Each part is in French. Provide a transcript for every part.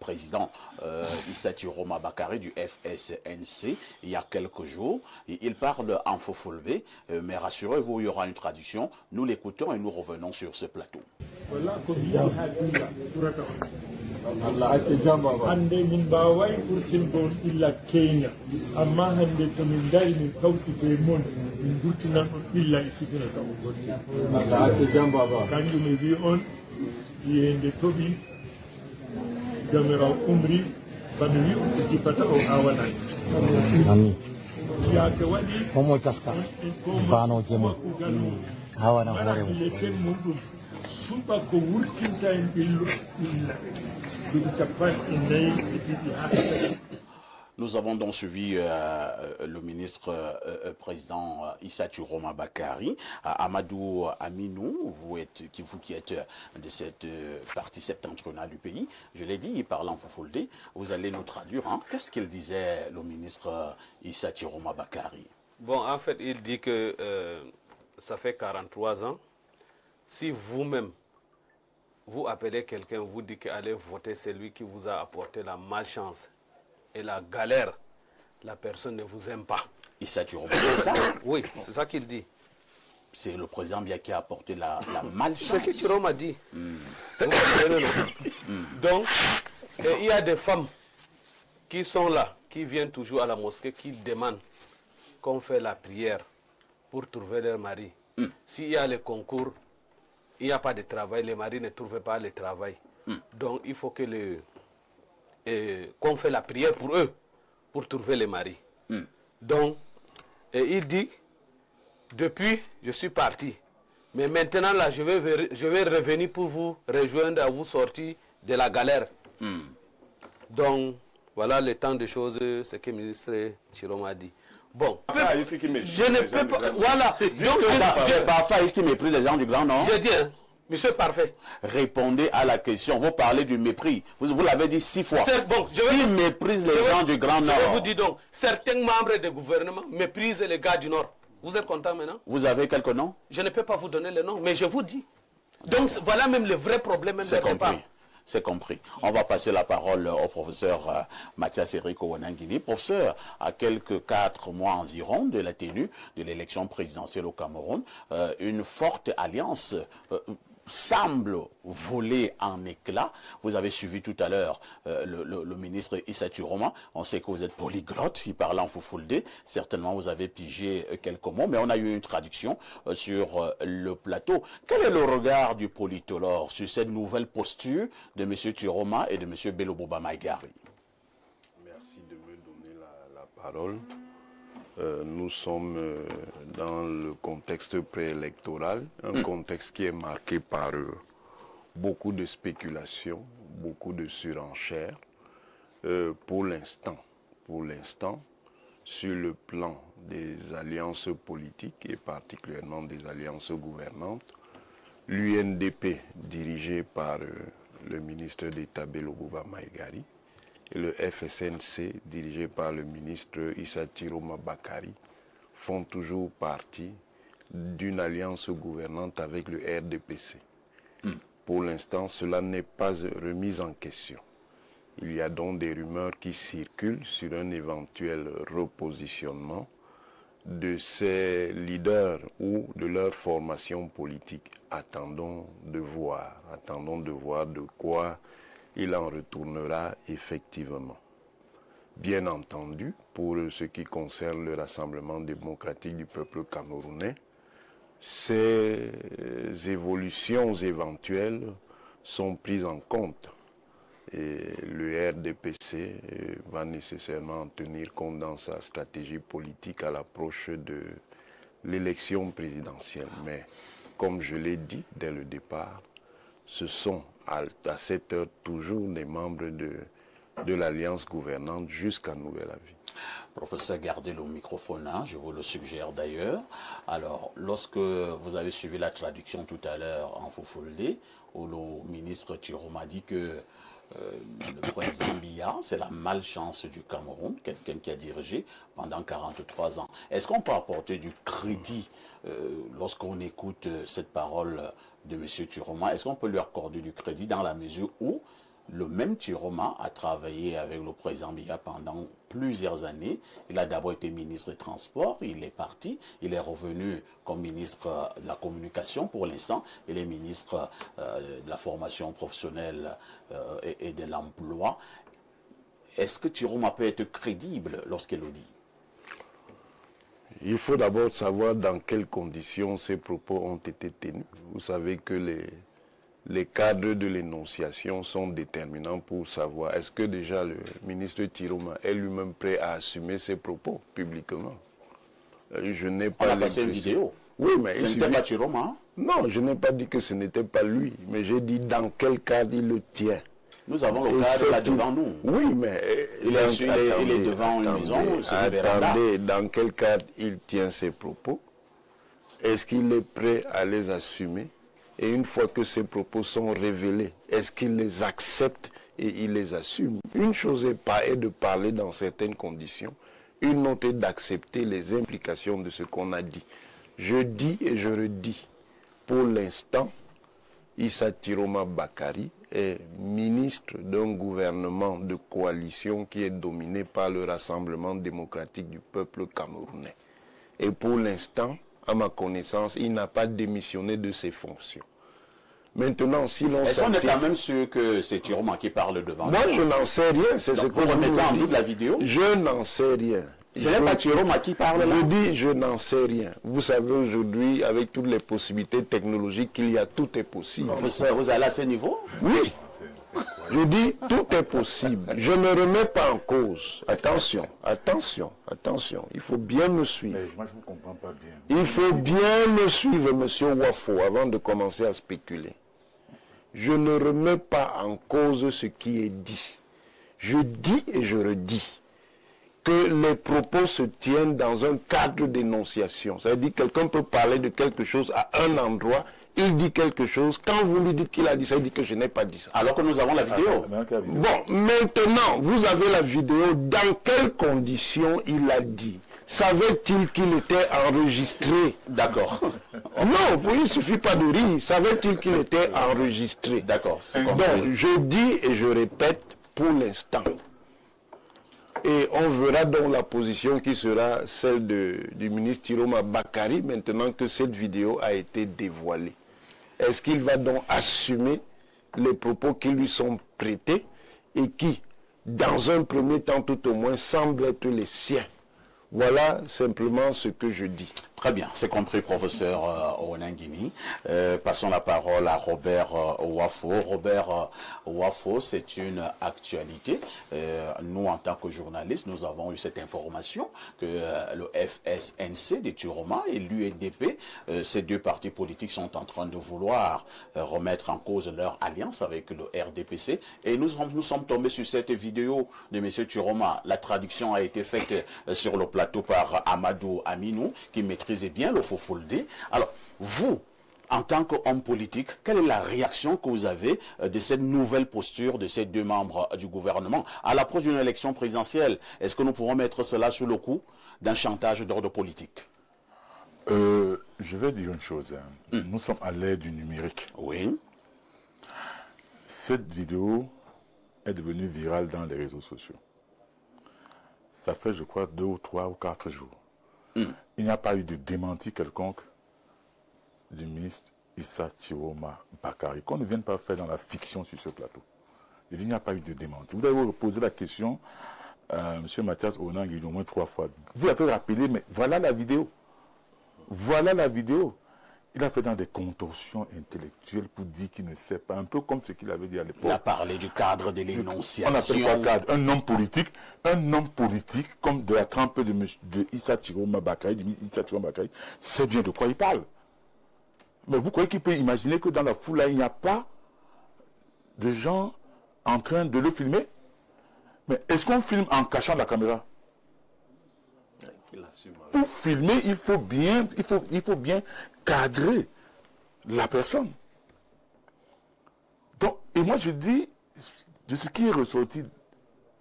président Issa Chiroma Bakary du FSNC il y a quelques jours. Il parle en Fulfulde, mais rassurez-vous, il y aura une traduction. Nous l'écoutons et nous revenons sur ce plateau. Allah ake jamba ba hande min bawai urtingon illa Kenya amma hande to min dari min kawti be mon min durtinan on illa e fitina taw gonni Allah ake jamba ba kanjum mi wi on yende tobi jamira umri bami wi on jipata o awanan Amin. yaake wadi Momo taska bano jemo hawana hore le temmu suba ko wurtinta en illo illa. Nous avons donc suivi le ministre président Issa Chiroma Bakary. Amadou Aminou, vous qui êtes de cette partie septentrionale du pays, je l'ai dit, il parle en Fulfulde, vous allez nous traduire. Hein? Qu'est-ce qu'il disait, le ministre Issa Chiroma Bakary? Bon, en fait, il dit que ça fait 43 ans. Si vous-même, vous appelez quelqu'un, vous dites qu'allez voter celui qui vous a apporté la malchance et la galère, la personne ne vous aime pas. Issa Chiroma, c'est ça? Oui, c'est ça qu'il dit. C'est le président bien qui a apporté la malchance. C'est ce que Chiroma dit. Donc, il y a des femmes qui sont là, qui viennent toujours à la mosquée, qui demandent qu'on fait la prière pour trouver leur mari. S'il y a les concours, il n'y a pas de travail, les maris ne trouvent pas le travail. Donc il faut que qu'on fait la prière pour eux, pour trouver les maris. Donc, il dit, depuis, je suis parti. Mais maintenant, là, je vais revenir pour vous rejoindre à vous sortir de la galère. Donc, voilà le temps de choses, ce que le ministre Chiroma a dit. Bon, je ne peux pas. Voilà. Donc, c'est parfait, est-ce qu'il méprise les gens du Grand Nord? J'ai dit, hein, monsieur parfait. Répondez à la question. Vous parlez du mépris. Vous l'avez dit 6 fois. Bon, qui méprise les gens du Grand Nord? Je vais vous dire donc, certains membres du gouvernement méprisent les gars du Nord. Vous êtes content maintenant? Vous avez quelques noms? Je ne peux pas vous donner les noms, mais je vous dis. Donc, voilà même le vrai problème. C'est compris. C'est compris. On va passer la parole au professeur Mathias Eriko Wanangini. Professeur, à quelques 4 mois environ de la tenue de l'élection présidentielle au Cameroun, une forte alliance semble voler en éclats. Vous avez suivi tout à l'heure le ministre Issa Chiroma. On sait que vous êtes polyglotte, il parle en Fulfulde. Certainement, vous avez pigé quelques mots, mais on a eu une traduction sur le plateau. Quel est le regard du politologue sur cette nouvelle posture de M. Chiroma et de M. Beloboba Maïgari? Merci de me donner la parole. Nous sommes dans le contexte préélectoral, un contexte qui est marqué par beaucoup de spéculations, beaucoup de surenchères. Pour l'instant, sur le plan des alliances politiques et particulièrement des alliances gouvernantes, l'UNDP, dirigé par le ministre d'État Beloboba Maïgari, et le FSNC, dirigé par le ministre Issa Chiroma Bakary, font toujours partie d'une alliance gouvernante avec le RDPC. Pour l'instant, cela n'est pas remis en question. Il y a donc des rumeurs qui circulent sur un éventuel repositionnement de ces leaders ou de leur formation politique. Attendons de voir de quoi il en retournera effectivement. Bien entendu, pour ce qui concerne le Rassemblement démocratique du peuple camerounais, ces évolutions éventuelles sont prises en compte. Et le RDPC va nécessairement en tenir compte dans sa stratégie politique à l'approche de l'élection présidentielle. Mais comme je l'ai dit dès le départ, ce sont à cette heure toujours des membres de l'alliance gouvernante jusqu'à nouvel avis. Professeur, gardez le microphone, hein, je vous le suggère d'ailleurs. Alors, lorsque vous avez suivi la traduction tout à l'heure en Fulfulde, où le ministre Chiroma dit que le président Biya, c'est la malchance du Cameroun, quelqu'un qui a dirigé pendant 43 ans. Est-ce qu'on peut apporter du crédit lorsqu'on écoute cette parole de M. Chiroma? Est-ce qu'on peut lui accorder du crédit dans la mesure où le même Chiroma a travaillé avec le président Biya pendant plusieurs années. Il a d'abord été ministre des Transports, il est parti, il est revenu comme ministre de la Communication pour l'instant, il est ministre de la formation professionnelle et de l'emploi. Est-ce que Chiroma peut être crédible lorsqu'il le dit? Il faut d'abord savoir dans quelles conditions ces propos ont été tenus. Vous savez que les cadres de l'énonciation sont déterminants pour savoir est-ce que déjà le ministre Chiroma est lui-même prêt à assumer ses propos publiquement. Je n'ai pas. On a passé une vidéo. Oui, mais ce n'était pas Chiroma. Hein? Non, je n'ai pas dit que ce n'était pas lui, mais j'ai dit dans quel cadre il le tient. Nous avons le cadre là devant nous. Oui, mais il est devant une maison. Attendez, dans quel cadre il tient ses propos? Est-ce qu'il est prêt à les assumer? Et une fois que ces propos sont révélés, est-ce qu'il les accepte et il les assume? Une chose est de parler dans certaines conditions, une autre est d'accepter les implications de ce qu'on a dit. Je dis et je redis, pour l'instant, Issa Chiroma Bakary est ministre d'un gouvernement de coalition qui est dominé par le Rassemblement démocratique du peuple camerounais. Et pour l'instant, à ma connaissance, il n'a pas démissionné de ses fonctions. Maintenant, si l'on est-ce qu'on est quand même sûr que c'est Chiroma qui parle devant nous? Moi, je n'en sais rien. C'est ce que vous remettez en doute la vidéo? Je n'en sais rien. Ce n'est pas Chiroma qui parle là? Je dis, je n'en sais rien. Vous savez, aujourd'hui, avec toutes les possibilités technologiques qu'il y a, tout est possible. Vous allez à ce niveau? Oui. Je dis, tout est possible. Je ne remets pas en cause. Attention, attention, attention. Il faut bien me suivre. Mais moi, je ne comprends pas bien. Il faut bien me suivre, monsieur Wafo, avant de commencer à spéculer. Je ne remets pas en cause ce qui est dit. Je dis et je redis que les propos se tiennent dans un cadre d'énonciation. Ça veut dire que quelqu'un peut parler de quelque chose à un endroit, il dit quelque chose, quand vous lui dites qu'il a dit ça, il dit que je n'ai pas dit ça. Alors que nous avons la vidéo. Bon, maintenant, vous avez la vidéo, dans quelles conditions il a dit? Savait-il qu'il était enregistré? D'accord. Non, il ne suffit pas de rire. Savait-il qu'il était enregistré? D'accord. Donc, je dis et je répète pour l'instant. Et on verra donc la position qui sera celle du ministre Chiroma Bakary maintenant que cette vidéo a été dévoilée. Est-ce qu'il va donc assumer les propos qui lui sont prêtés et qui, dans un premier temps tout au moins, semblent être les siens? Voilà simplement ce que je dis. Très bien, c'est compris, professeur Onangini. Passons la parole à Robert Wafo. Robert Wafo, c'est une actualité. Nous, en tant que journalistes, nous avons eu cette information que le FSNC de Chiroma et l'UNDP, ces deux partis politiques sont en train de vouloir remettre en cause leur alliance avec le RDPC. Et nous sommes tombés sur cette vidéo de M. Chiroma. La traduction a été faite sur le plateau par Amadou Aminou, qui maîtrise bien le Fofoldé. Alors, vous, en tant qu'homme politique, quelle est la réaction que vous avez de cette nouvelle posture de ces deux membres du gouvernement à l'approche d'une élection présidentielle? Est-ce que nous pourrons mettre cela sous le coup d'un chantage d'ordre politique? Je vais dire une chose. Nous sommes à l'ère du numérique. Oui. Cette vidéo est devenue virale dans les réseaux sociaux. Ça fait, je crois, 2 ou 3 ou 4 jours. Il n'y a pas eu de démenti quelconque du ministre Issa Chiroma Bakary, qu'on ne vienne pas faire dans la fiction sur ce plateau. Il n'y a pas eu de démenti. Vous avez posé la question à M. Mathias Onangini au moins 3 fois. Vous avez rappelé, mais voilà la vidéo. Voilà la vidéo. Il a fait dans des contorsions intellectuelles pour dire qu'il ne sait pas, un peu comme ce qu'il avait dit à l'époque. Il a parlé du cadre de l'énonciation. On appelle quoi cadre? Un homme politique comme de la trempe de Issa Chiroma Bakary, du ministre Issa Chiroma Bakary, sait bien de quoi il parle. Mais vous croyez qu'il peut imaginer que dans la foule là, il n'y a pas de gens en train de le filmer? Mais est-ce qu'on filme en cachant la caméra? Pour filmer, il faut bien cadrer la personne. Donc, et moi je dis, de ce qui est ressorti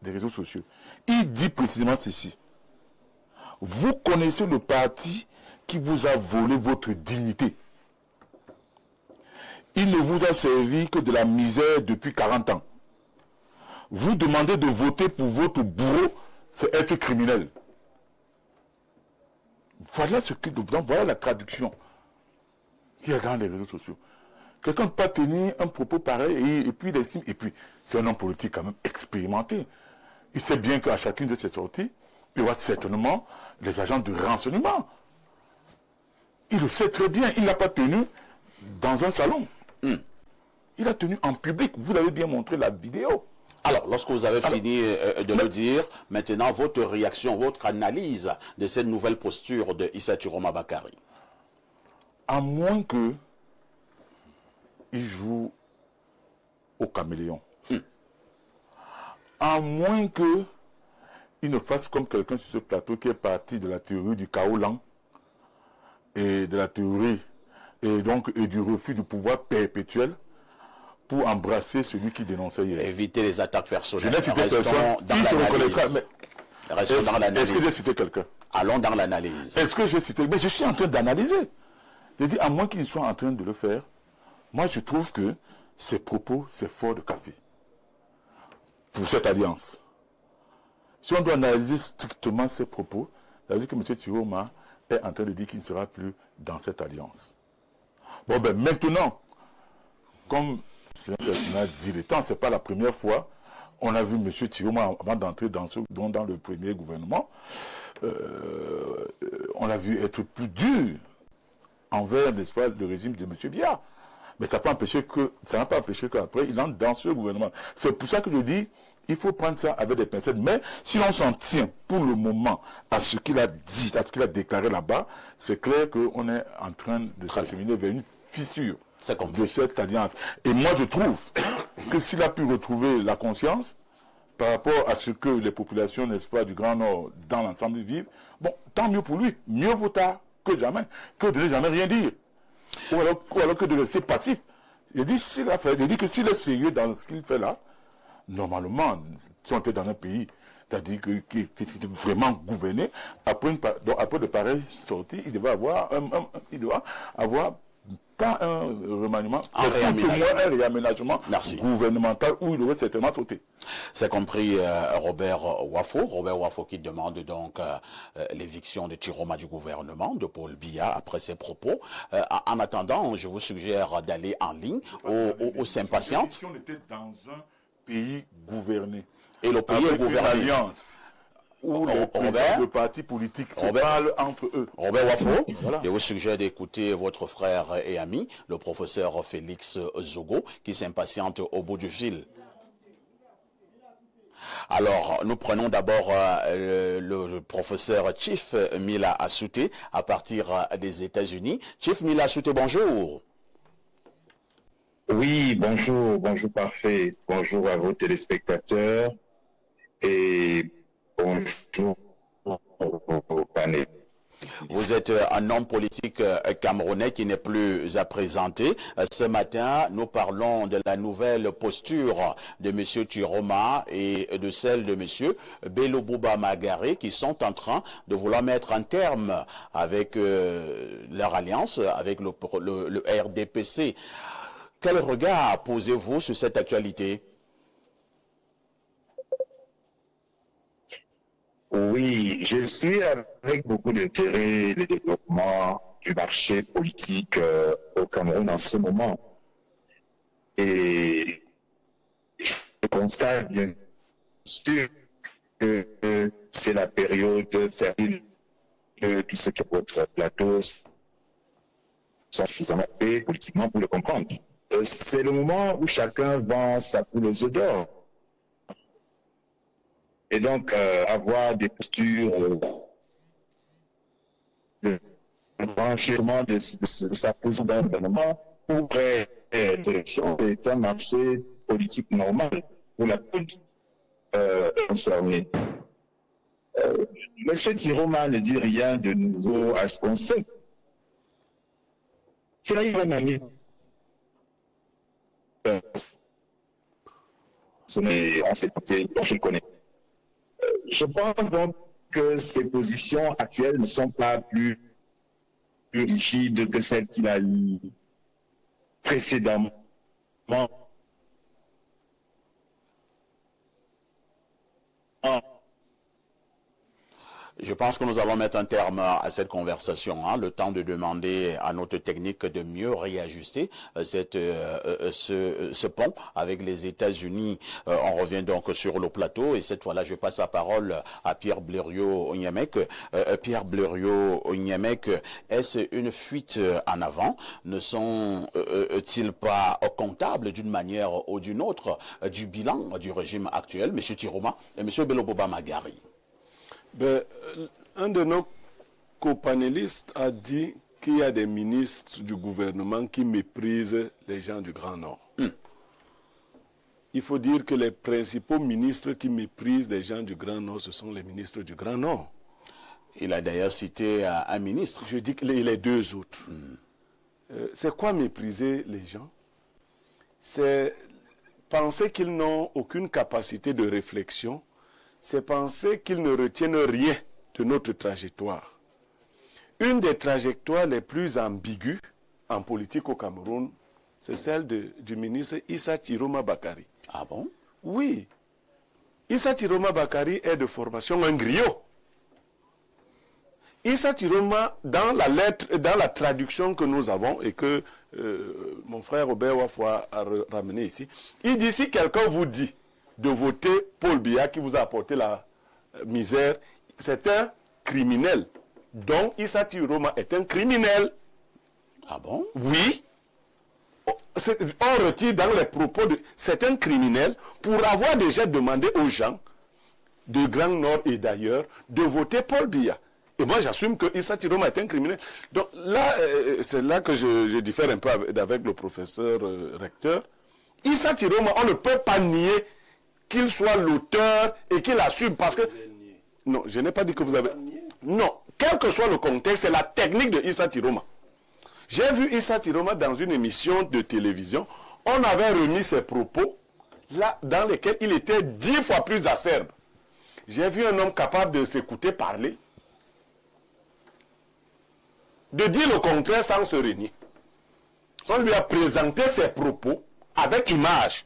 des réseaux sociaux, il dit précisément ceci. Vous connaissez le parti qui vous a volé votre dignité. Il ne vous a servi que de la misère depuis 40 ans. vous demander de voter pour votre bourreau, c'est être criminel. Voilà voilà la traduction qu'il y a dans les réseaux sociaux. Quelqu'un ne peut pas tenir un propos pareil et puis il estime, et puis c'est un homme politique quand même expérimenté. Il sait bien qu'à chacune de ses sorties, il y aura certainement les agents de renseignement. Il le sait très bien, il ne l'a pas tenu dans un salon. Il a tenu en public. Vous avez bien montré la vidéo. Alors, lorsque vous avez fini de le dire, maintenant, votre réaction, votre analyse de cette nouvelle posture de Issa Chiroma Bakari. À moins que il joue au caméléon. À moins que il ne fasse comme quelqu'un sur ce plateau qui est parti de la théorie du chaos lent et de la théorie et du refus du pouvoir perpétuel pour embrasser celui qui dénonçait hier. Éviter les attaques personnelles. Je n'ai cité personne. Qui se reconnaîtra. Est-ce que j'ai cité quelqu'un? Allons dans l'analyse. Est-ce que j'ai cité? Mais je suis en train d'analyser. Je dis, à moins qu'il soit en train de le faire, moi je trouve que ses propos, c'est fort de café. Pour cette alliance. Si on doit analyser strictement ses propos, ça veut dire que M. Chiroma est en train de dire qu'il ne sera plus dans cette alliance. Bon ben maintenant, comme le personnage dit le temps, ce n'est pas la première fois, on a vu M. Chiroma avant d'entrer dans le premier gouvernement, on l'a vu être plus dur envers, n'est-ce pas, le régime de M. Biya. Mais ça n'a pas empêché qu'après, il entre dans ce gouvernement. C'est pour ça que je dis, il faut prendre ça avec des pincettes. Mais si on s'en tient pour le moment à ce qu'il a dit, à ce qu'il a déclaré là-bas, c'est clair qu'on est en train de s'acheminer vers une fissure de cette alliance. Et moi, je trouve que s'il a pu retrouver la conscience par rapport à ce que les populations, n'est-ce pas, du Grand Nord, dans l'ensemble vivent, bon, tant mieux pour lui. Mieux vaut tard que jamais, que de ne jamais rien dire. Ou alors que de rester passif. Je dis que s'il est sérieux dans ce qu'il fait là, normalement, si on était dans un pays, c'est-à-dire qui est vraiment gouverné, après de pareilles sorties, il devait avoir pas un remaniement, mais un réaménagement gouvernemental où il aurait certainement sauté. C'est compris Robert Wafo qui demande donc l'éviction de Chiroma du gouvernement de Paul Biya après ses propos. En attendant, je vous suggère d'aller en ligne aux sympathiantes. Si on était dans un pays gouverné, et le pays est gouverné, une alliance où les présidents de partis politiques se parlent entre eux. Robert Wafo, voilà. Je vous suggère d'écouter votre frère et ami, le professeur Félix Zogo, qui s'impatiente au bout du fil. Alors, nous prenons d'abord le professeur Chief Mila Assoute à partir des États-Unis. Chief Mila Assoute, bonjour. Oui, bonjour parfait. Bonjour à vos téléspectateurs et bonjour au panel. Vous êtes un homme politique camerounais qui n'est plus à présenter. Ce matin, nous parlons de la nouvelle posture de M. Chiroma et de celle de M. Bello Bouba Magaré qui sont en train de vouloir mettre un terme avec leur alliance, avec le RDPC. Quel regard posez-vous sur cette actualité? Oui, je suis avec beaucoup d'intérêt le développement du marché politique au Cameroun en ce moment. Et je constate bien sûr que c'est la période fertile de tout ce qui est votre plateau sont suffisamment faits politiquement pour le comprendre. C'est le moment où chacun vend sa poule aux œufs d'or. Et donc, avoir des postures de branchement de sa position d'un gouvernement pour élection, c'est un marché politique normal pour la toute concernée. Monsieur Chiroma ne dit rien de nouveau à ce qu'on sait. C'est là il va m'amener. On s'est porté, je le connais. Je pense donc que ses positions actuelles ne sont pas plus rigides que celles qu'il a eues précédemment. Je pense que nous allons mettre un terme à cette conversation. Hein, le temps de demander à notre technique de mieux réajuster ce pont avec les États-Unis. On revient donc sur le plateau et cette fois-là, je passe la parole à Pierre Blériot-Onyamec. Pierre Blériot-Onyamec, est-ce une fuite en avant? Ne sont-ils pas comptables d'une manière ou d'une autre du bilan du régime actuel, M. Tiroma et M. Bello-Boba Magari? Ben, un de nos copanélistes a dit qu'il y a des ministres du gouvernement qui méprisent les gens du Grand Nord. Il faut dire que les principaux ministres qui méprisent les gens du Grand Nord, ce sont les ministres du Grand Nord. Il a d'ailleurs cité un ministre. Je dis que les deux autres. C'est quoi mépriser les gens? C'est penser qu'ils n'ont aucune capacité de réflexion. C'est penser qu'ils ne retiennent rien de notre trajectoire. Une des trajectoires les plus ambiguës en politique au Cameroun, c'est celle du ministre Issa Tiroma Bakari. Ah bon? Oui. Issa Tiroma Bakari est de formation un griot. Issa Tiroma, dans la lettre, dans la traduction que nous avons et que mon frère Robert Wafwa a ramené ici, il dit si quelqu'un vous dit de voter Paul Biya qui vous a apporté la misère, c'est un criminel. Donc Issa Tiroma est un criminel. Ah bon? Oui. On retire dans les propos de... C'est un criminel pour avoir déjà demandé aux gens de Grand Nord et d'ailleurs de voter Paul Biya. Et moi j'assume que Issa Tiroma est un criminel. Donc là, c'est là que je diffère un peu avec le professeur recteur. Issa Tiroma, on ne peut pas nier qu'il soit l'auteur et qu'il assume parce que... Non, je n'ai pas dit que vous avez... Non, quel que soit le contexte, c'est la technique de Issa Tiroma. J'ai vu Issa Tiroma dans une émission de télévision. On avait remis ses propos là, dans lesquels il était 10 fois plus acerbe. J'ai vu un homme capable de s'écouter parler, de dire le contraire sans se renier. On lui a présenté ses propos avec image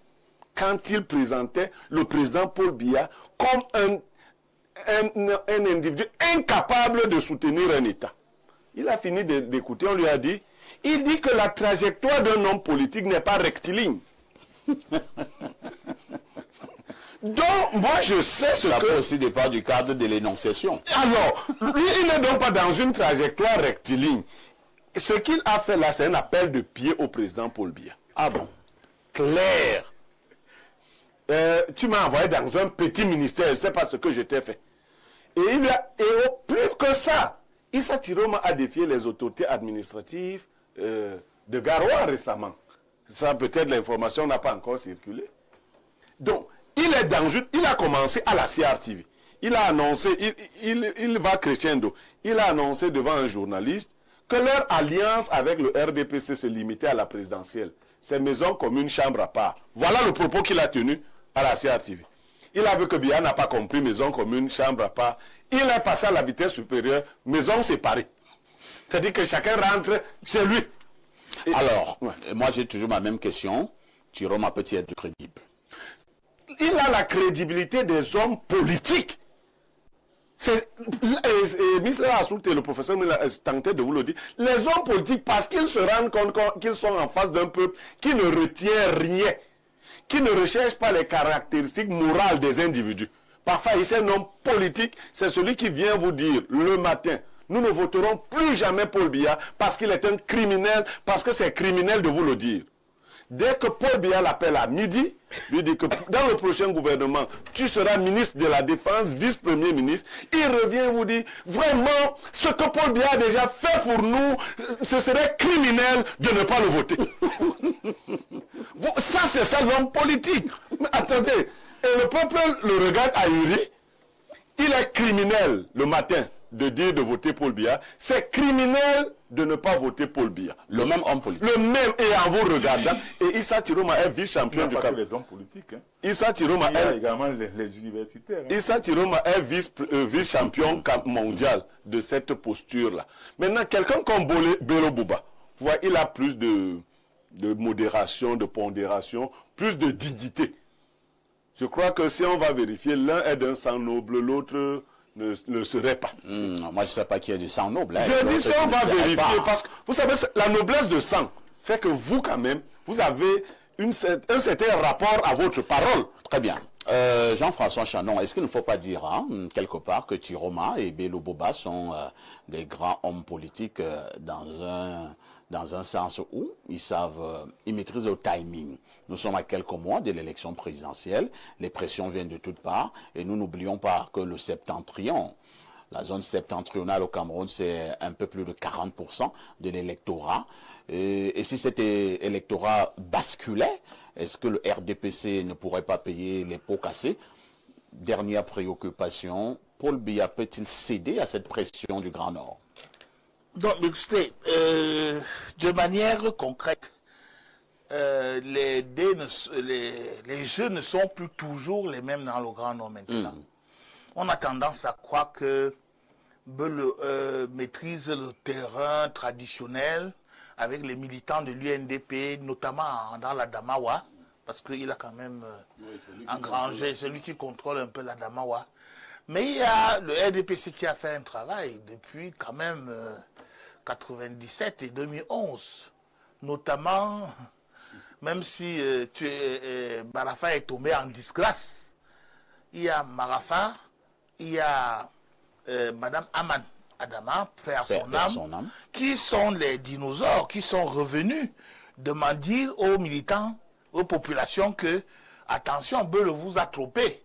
quand il présentait le président Paul Biya comme un individu incapable de soutenir un État. Il a fini d'écouter, on lui a dit, il dit que la trajectoire d'un homme politique n'est pas rectiligne. Donc, moi, je sais ce Ça que... peut aussi dépendre du cadre de l'énonciation. Alors, lui, il n'est donc pas dans une trajectoire rectiligne. Ce qu'il a fait là, c'est un appel de pied au président Paul Biya. Ah bon? Clair. Tu m'as envoyé dans un petit ministère, je ne sais pas ce que je t'ai fait. Et plus que ça, Issa Tiroma a défié les autorités administratives de Garoua récemment. Ça, peut-être l'information n'a pas encore circulé. Donc, il a commencé à la CRTV. Il a annoncé, il va crescendo. Il a annoncé devant un journaliste que leur alliance avec le RDPC se limitait à la présidentielle. C'est maison commune, chambre à part. Voilà le propos qu'il a tenu à la CRTV. Il a vu que Biya n'a pas compris maison commune, chambre à part. Il est passé à la vitesse supérieure, maison séparée. C'est-à-dire que chacun rentre chez lui. Alors, moi j'ai toujours ma même question. Tiroma peut-il être crédible? Il a la crédibilité des hommes politiques. Misla Assoult et le professeur Mila tenté de vous le dire. Les hommes politiques, parce qu'ils se rendent compte qu'ils sont en face d'un peuple qui ne retient rien, qui ne recherche pas les caractéristiques morales des individus. Parfois, ici, un homme politique, c'est celui qui vient vous dire le matin, nous ne voterons plus jamais Paul Biya parce qu'il est un criminel, parce que c'est criminel de vous le dire. Dès que Paul Biya l'appelle à midi, lui dit que dans le prochain gouvernement, tu seras ministre de la Défense, vice-premier ministre. Il revient vous dire, vraiment, ce que Paul Biya a déjà fait pour nous, ce serait criminel de ne pas le voter. Ça, c'est ça l'homme politique. Mais attendez, et le peuple le regarde ahuri. Il est criminel le matin de dire de voter Paul Biya. C'est criminel de ne pas voter Paul Biya. Le même homme politique. Le même, et en vous regardant. Et Issa Tiroma est vice-champion du Cameroun. Les hommes politiques. Hein. Issa Tiroma Il y a également les universitaires. Hein. Issa Tiroma est vice-champion mondial de cette posture-là. Maintenant, quelqu'un comme Bello Boba, il a plus de modération, de pondération, plus de dignité. Je crois que si on va vérifier, l'un est d'un sang noble, l'autre ne le serait pas. Moi, je ne sais pas qu'il y a du sang noble. Hein. Je dis ça, on va vérifier. Pas. Parce que, vous savez, la noblesse de sang fait que vous, quand même, vous avez un certain rapport à votre parole. Très bien. Jean-François Chanon, est-ce qu'il ne faut pas dire, hein, quelque part, que Tiroma et Bello Boba sont des grands hommes politiques dans un sens où ils savent, ils maîtrisent le timing. Nous sommes à quelques mois de l'élection présidentielle, les pressions viennent de toutes parts, et nous n'oublions pas que le septentrion, la zone septentrionale au Cameroun, c'est un peu plus de 40% de l'électorat. Et si cet électorat basculait, est-ce que le RDPC ne pourrait pas payer les pots cassés? Dernière préoccupation, Paul Biya peut-il céder à cette pression du Grand Nord? Donc, écoutez, de manière concrète, les jeux ne sont plus toujours les mêmes dans le Grand Nord maintenant. On a tendance à croire que Beul maîtrise le terrain traditionnel avec les militants de l'UNDP, notamment dans la Damawa, parce qu'il a quand même engrangé, celui qui contrôle un peu la Damawa. Mais il y a le RDPC qui a fait un travail depuis quand même 97 et 2011, notamment, même si Marafa est tombé en disgrâce, il y a Marafa, il y a Madame Aman Adama, père son âme, qui sont les dinosaures, qui sont revenus demander aux militants, aux populations que, attention, Beul vous a trompé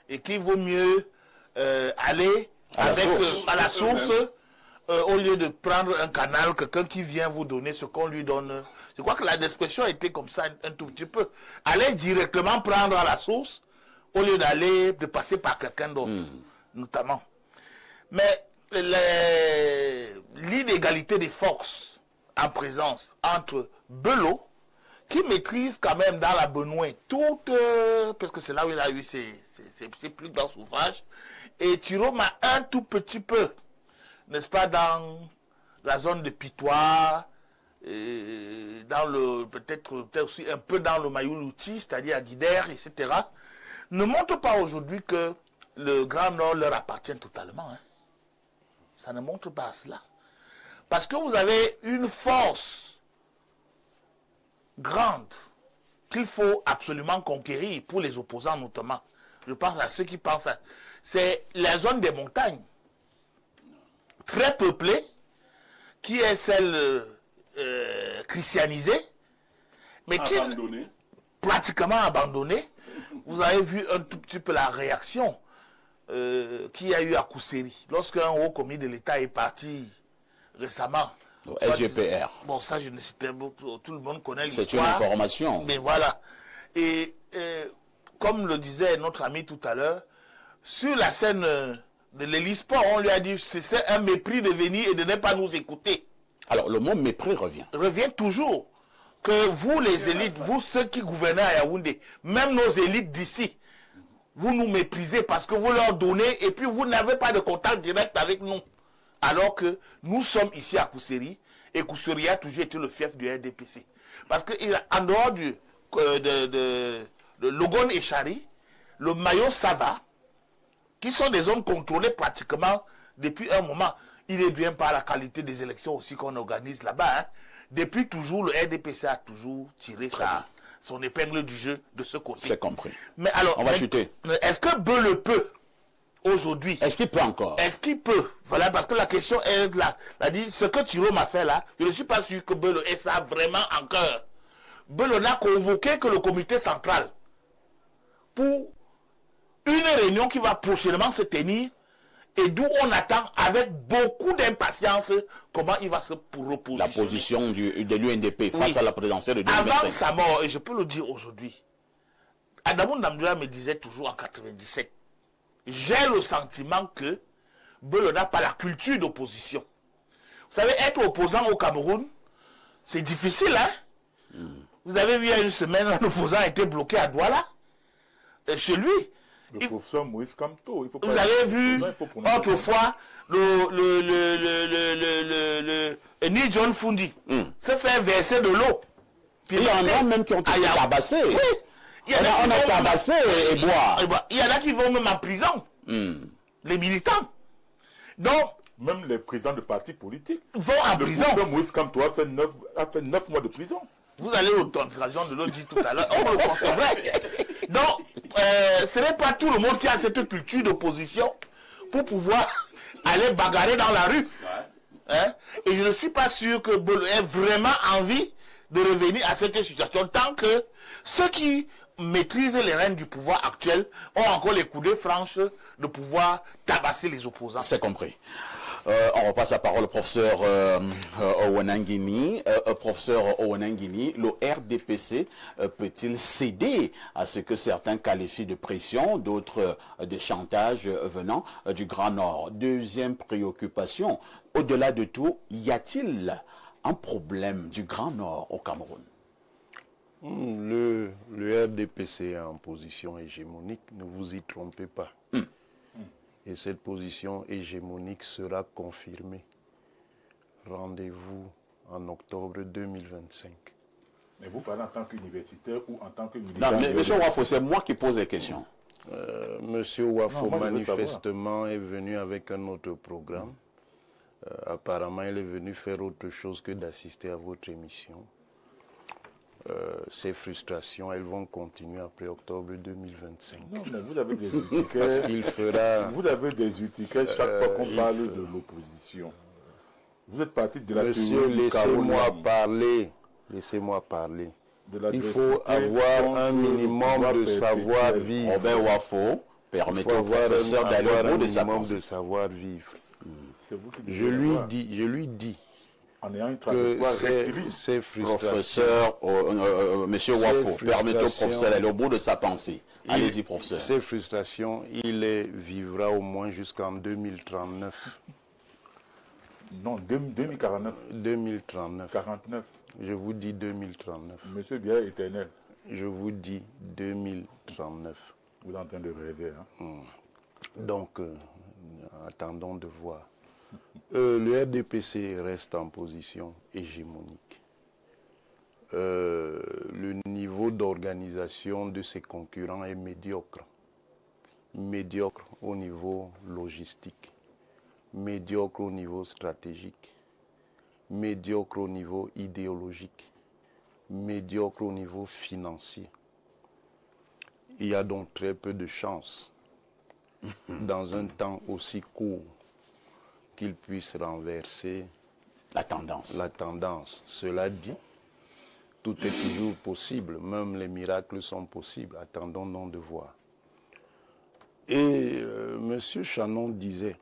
et qu'il vaut mieux aller à la source au lieu de prendre un canal, quelqu'un qui vient vous donner ce qu'on lui donne. Je crois que l'expression était comme ça un tout petit peu. Aller directement prendre à la source au lieu de passer par quelqu'un d'autre, notamment. Mais l'inégalité des forces en présence entre Bello, qui maîtrise quand même dans la Benoué toute, parce que c'est là où il a eu ses plus grands ouvrages, et Tiroma un tout petit peu, n'est-ce pas, dans la zone de Pitois, peut-être aussi un peu dans le Mayoulouti, c'est-à-dire à Guidère, etc., ne montre pas aujourd'hui que le Grand Nord leur appartient totalement. Hein. Ça ne montre pas cela. Parce que vous avez une force grande qu'il faut absolument conquérir pour les opposants notamment. Je pense à ceux qui pensent à... C'est la zone des montagnes, très peuplée, qui est celle christianisée, mais qui est pratiquement abandonnée. Vous avez vu un tout petit peu la réaction qu'il y a eu à Kousseri. Lorsqu'un haut commis de l'État est parti récemment. SGPR. Bon, ça, je ne sais pas, tout le monde connaît l'histoire. C'est une information. Mais voilà. Et comme le disait notre ami tout à l'heure, sur la scène de l'Hélisport, on lui a dit c'est un mépris de venir et de ne pas nous écouter. Alors, le mot mépris revient. Revient toujours. Que vous, les élites, vous, ceux qui gouvernez à Yaoundé, même nos élites d'ici, vous nous méprisez parce que vous leur donnez et puis vous n'avez pas de contact direct avec nous. Alors que nous sommes ici à Kousseri et Kousseri a toujours été le fief du RDPC. Parce qu'en dehors de Logon et Chari, le Mayo Sava, qui sont des zones contrôlées pratiquement depuis un moment, il est bien par la qualité des élections aussi qu'on organise là-bas. Hein. Depuis toujours, le RDPC a toujours tiré son épingle du jeu de ce côté. C'est compris. Mais alors, on va chuter. Est-ce que Beul peut aujourd'hui? Est-ce qu'il peut encore? Est-ce qu'il peut? Voilà, parce que la question est là. Ce que Thiro m'a fait là, je ne suis pas sûr que Beul ait ça vraiment en cœur. Beul n'a convoqué que le comité central pour une réunion qui va prochainement se tenir et d'où on attend avec beaucoup d'impatience comment il va se reposer. La position de l'UNDP face à la présidentielle de 2025. Avant sa mort, et je peux le dire aujourd'hui, Adamou Ndamdoula me disait toujours en 97, j'ai le sentiment que Beul n'a pas la culture d'opposition. Vous savez, être opposant au Cameroun, c'est difficile, hein? Vous avez vu il y a une semaine, un opposant a été bloqué à Douala, chez lui. Le professeur Moïse Kamto. Vous avez vu autrefois Ni John Fundi se faire verser de l'eau. Il y en a même qui ont été tabassés. Oui. On a tabassé et boire. Il y en a qui vont même en prison. les militants. Donc, même les présidents de partis politiques vont en prison. Le professeur Moïse Kamto a fait 9 mois de prison. Vous allez au raison de l'autre dit tout à l'heure, on le concevrait. Donc, ce n'est pas tout le monde qui a cette culture d'opposition pour pouvoir aller bagarrer dans la rue. Hein? Et je ne suis pas sûr que Bolo ait vraiment envie de revenir à cette situation tant que ceux qui maîtrisent les rênes du pouvoir actuel ont encore les coudées franches de pouvoir tabasser les opposants. C'est compris. On repasse la parole au professeur Owenangini. Professeur Owenangini, le RDPC peut-il céder à ce que certains qualifient de pression, d'autres de chantage venant du Grand Nord? Deuxième préoccupation, au-delà de tout, y a-t-il un problème du Grand Nord au Cameroun? Le RDPC est en position hégémonique, ne vous y trompez pas. Et cette position hégémonique sera confirmée. Rendez-vous en octobre 2025. Mais vous parlez en tant qu'universitaire ou en tant que militaire? Non, mais M. Wafo, c'est moi qui pose les questions. Monsieur Wafo, manifestement, est venu avec un autre programme. Apparemment, il est venu faire autre chose que d'assister à votre émission. Ces frustrations, elles vont continuer après octobre 2025. Non, mais vous avez des outils. Parce qu'il fera... Vous avez des outils chaque fois qu'on parle de l'opposition. Vous êtes parti de la Monsieur, laissez-moi parler. Laissez-moi parler. Il faut avoir un minimum de savoir-vivre. Robert Wafo, permettez au professeur d'aller au bout de sa pensée. De savoir-vivre. Je lui dis en ayant une que ces frustrations... Professeur, monsieur Wafo, permettez au professeur d'aller au bout de sa pensée. Allez-y, professeur. Ces frustrations, il les vivra au moins jusqu'en 2039. Non, 2049. 2039. 49. Je vous dis 2039. Monsieur Bière éternel. Je vous dis 2039. Vous êtes en train de rêver. Hein? Donc, attendons de voir. Le RDPC reste en position hégémonique. Le niveau d'organisation de ses concurrents est médiocre. Médiocre au niveau logistique, médiocre au niveau stratégique, médiocre au niveau idéologique, médiocre au niveau financier. Il y a donc très peu de chances, dans un temps aussi court, qu'il puisse renverser la tendance. Cela dit, tout est toujours possible, même les miracles sont possibles. Attendons donc de voir. Et M. Chanon disait,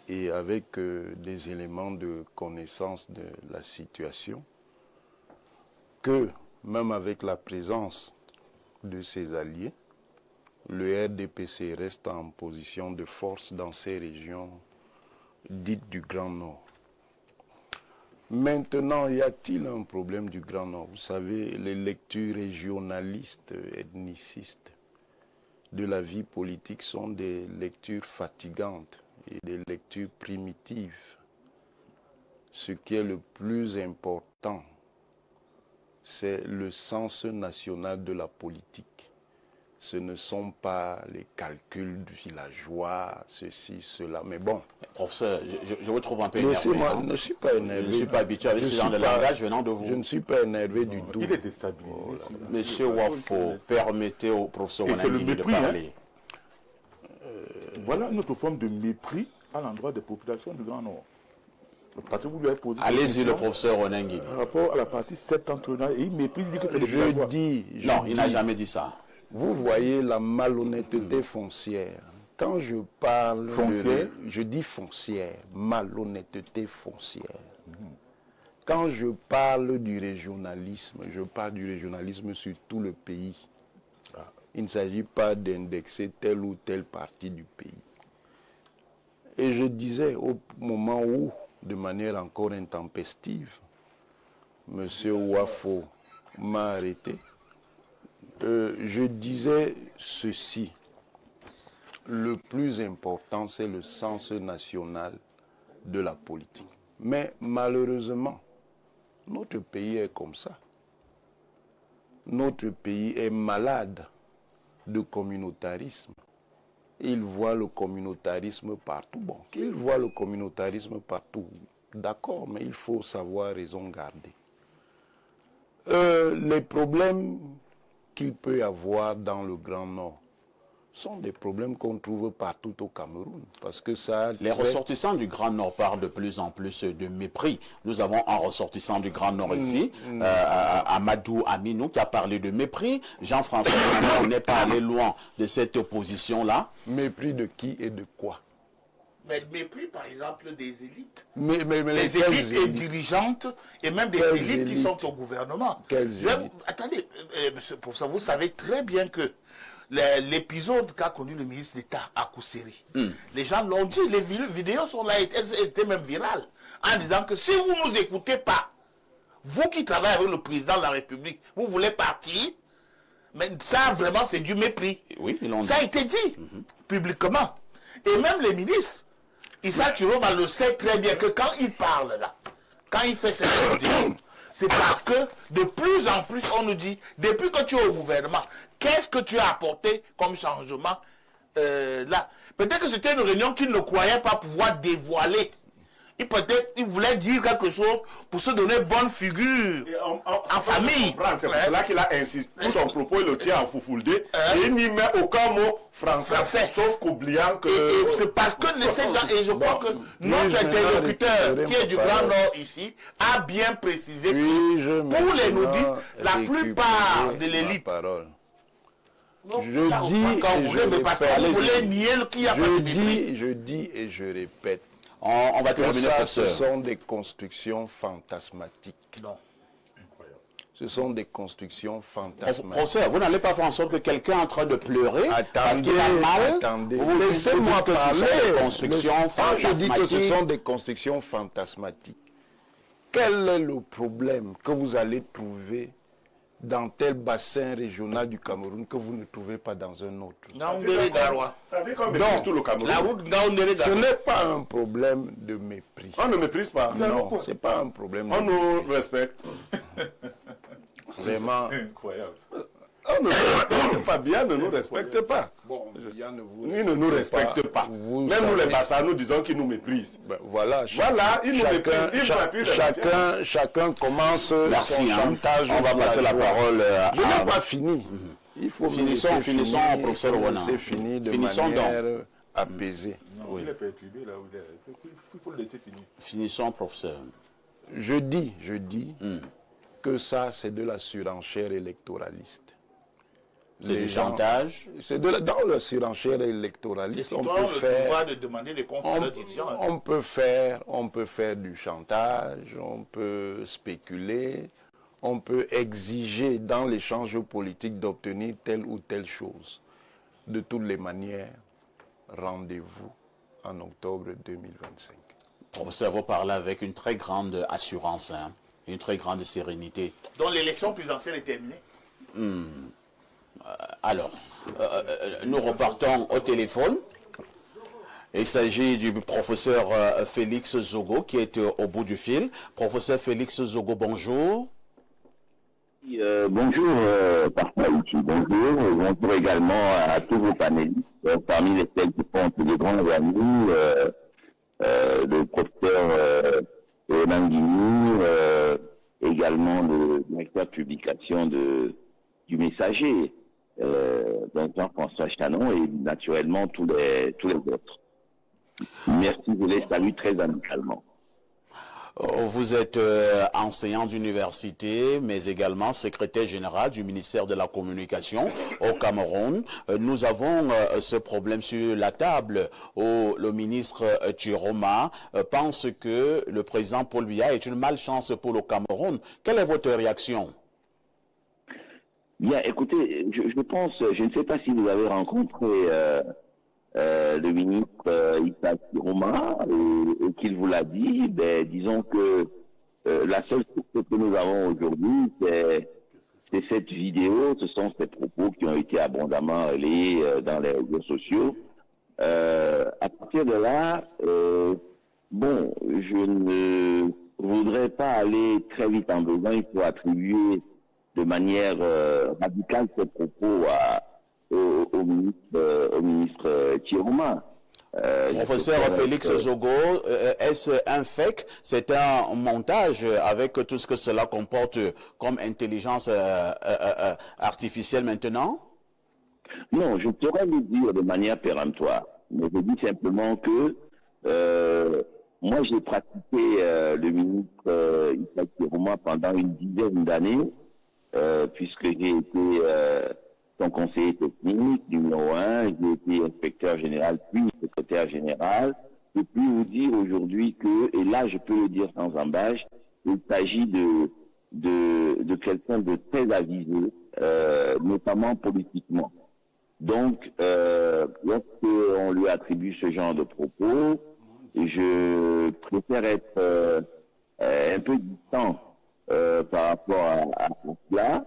et avec des éléments de connaissance de la situation, que même avec la présence de ses alliés, le RDPC reste en position de force dans ces régions dites du Grand Nord. Maintenant, y a-t-il un problème du Grand Nord? Vous savez, les lectures régionalistes, ethnicistes de la vie politique sont des lectures fatigantes et des lectures primitives. Ce qui est le plus important, c'est le sens national de la politique. Ce ne sont pas les calculs villageois, ceci, cela, mais bon. Professeur, je vous trouve un peu énervé. Laissez-moi, je ne suis pas énervé. Je ne suis pas habitué avec ce genre de langage venant de vous. Je ne suis pas énervé du tout. Il est déstabilisé. Monsieur Wafo, permettez au professeur Owenangini de parler. Voilà notre forme de mépris à l'endroit des populations du Grand Nord. Parce que vous lui avez posé allez-y, le professeur Owenangini. Par rapport à la partie septentrionale, et il méprise, il dit que c'est des villageois. Non, il n'a jamais dit ça. Vous voyez la malhonnêteté foncière. Quand je parle foncière, je dis foncière, malhonnêteté foncière. Quand je parle du régionalisme, je parle du régionalisme sur tout le pays. Il ne s'agit pas d'indexer telle ou telle partie du pays. Et je disais au moment où, de manière encore intempestive, M. Wafo m'a arrêté, je disais ceci. Le plus important, c'est le sens national de la politique. Mais malheureusement, notre pays est comme ça. Notre pays est malade de communautarisme il voit le communautarisme partout. Bon, qu'il voit le communautarisme partout, d'accord, mais il faut savoir raison garder. Les problèmes qu'il peut y avoir dans le Grand Nord sont des problèmes qu'on trouve partout au Cameroun. Parce que ça... Les ressortissants du Grand Nord parlent de plus en plus de mépris. Nous avons un ressortissant du Grand Nord ici, Amadou Aminou, qui a parlé de mépris. Jean-François, on n'est pas allé loin de cette opposition-là. Mépris de qui et de quoi? Mais mépris, par exemple, des élites. Mais les élites et dirigeantes, et même des élites qui sont au gouvernement. Attendez, monsieur le professeur, vous savez très bien que l'épisode qu'a connu le ministre d'État à Kousseri, les gens l'ont dit, les vidéos sont là, elles étaient même virales, en disant que si vous ne nous écoutez pas, vous qui travaillez avec le président de la République, vous voulez partir, mais ça vraiment c'est du mépris. Oui, ça a été dit publiquement. Et même les ministres, Issa Chiroma le sait très bien que quand il parle là, quand il fait cette vidéo, c'est parce que de plus en plus on nous dit, depuis que tu es au gouvernement, qu'est-ce que tu as apporté comme changement là? Peut-être que c'était une réunion qu'il ne croyait pas pouvoir dévoiler. Peut-être qu'il voulait dire quelque chose pour se donner bonne figure en famille. C'est pour cela qu'il a insisté. Tout son propos, il le tient en foufoulde. Et il n'y met aucun mot français. Sauf qu'oubliant que... Et c'est parce que et je crois que notre interlocuteur qui est du Grand Nord ici a bien précisé que pour les nudistes, la plupart de l'élite... Je dis et je répète. On va terminer par ce sont des constructions fantasmatiques. Non. Ce sont des constructions fantasmatiques. Professeur, vous n'allez pas faire en sorte que quelqu'un est en train de pleurer parce qu'il a mal. Laissez-moi parler. Ce sont des constructions fantasmatiques. Je dis que ce sont des constructions fantasmatiques. Quel est le problème que vous allez trouver dans tel bassin régional du Cameroun que vous ne trouvez pas dans un autre? Ça veut comme méprise tout le Cameroun. Ce n'est pas un problème de mépris. On ne méprise pas. Non, ce n'est pas un problème de mépris. On nous respecte. Vraiment. C'est incroyable. On ne respecte pas. Bien ne nous respecte pas. Bon, il ne nous respecte pas. Même nous les Bassa, nous disons qu'ils nous méprisent. Ben, voilà, ils nous méprisent. Chacun commence son chantage. On va passer la parole à... Je n'ai pas fini. Il faut finissons, professeur Ouana. C'est fini de manière apaisée. Il est perturbé là où il est. Il faut le laisser finir. Finissons, professeur. Je dis que ça, c'est de la surenchère électoraliste. C'est du chantage. C'est dans la surenchère électoraliste. On peut faire de demander les comptes on peut faire du chantage, on peut spéculer, on peut exiger dans l'échange politique d'obtenir telle ou telle chose. De toutes les manières, rendez-vous en octobre 2025. Professeur, vous parlez avec une très grande assurance, une très grande sérénité. Donc l'élection présidentielle est terminée? Alors, nous repartons au téléphone. Il s'agit du professeur Félix Zogo qui est au bout du fil. Professeur Félix Zogo, bonjour. Bonjour, bonjour. Bonjour également à tous vos panélistes, parmi lesquels qui comptent de grands amis, le professeur Nangini, également le directeur de publication du Messager, donc Jean-François Chanon, et naturellement tous les autres. Merci, je les salue très amicalement. Vous êtes enseignant d'université, mais également secrétaire général du ministère de la Communication au Cameroun. Nous avons ce problème sur la table où le ministre Chiroma pense que le président Paul Biya est une malchance pour le Cameroun. Quelle est votre réaction? Bien, écoutez, je pense, je ne sais pas si vous avez rencontré le ministre Issa Chiroma et qu'il vous l'a dit, ben, disons que la seule source que nous avons aujourd'hui, c'est cette vidéo, ce sont ces propos qui ont été abondamment relayés dans les réseaux sociaux. À partir de là, bon, je ne voudrais pas aller très vite en besoin, il faut attribuer de manière radicale ces propos au ministre Chiroma. Professeur Félix Zogo, est-ce un fake? C'est un montage avec tout ce que cela comporte comme intelligence artificielle maintenant? Non, je pourrais le dire de manière péremptoire. Mais je dis simplement que moi, j'ai pratiqué le ministre Issa Chiroma pendant une dizaine d'années, puisque j'ai été son conseiller technique numéro 1, j'ai été inspecteur général, puis secrétaire général. Je peux vous dire aujourd'hui que, et là je peux le dire sans embâche, il s'agit de quelqu'un de très avisé, notamment politiquement. Donc, lorsqu'on lui attribue ce genre de propos, je préfère être un peu distant par rapport à cela.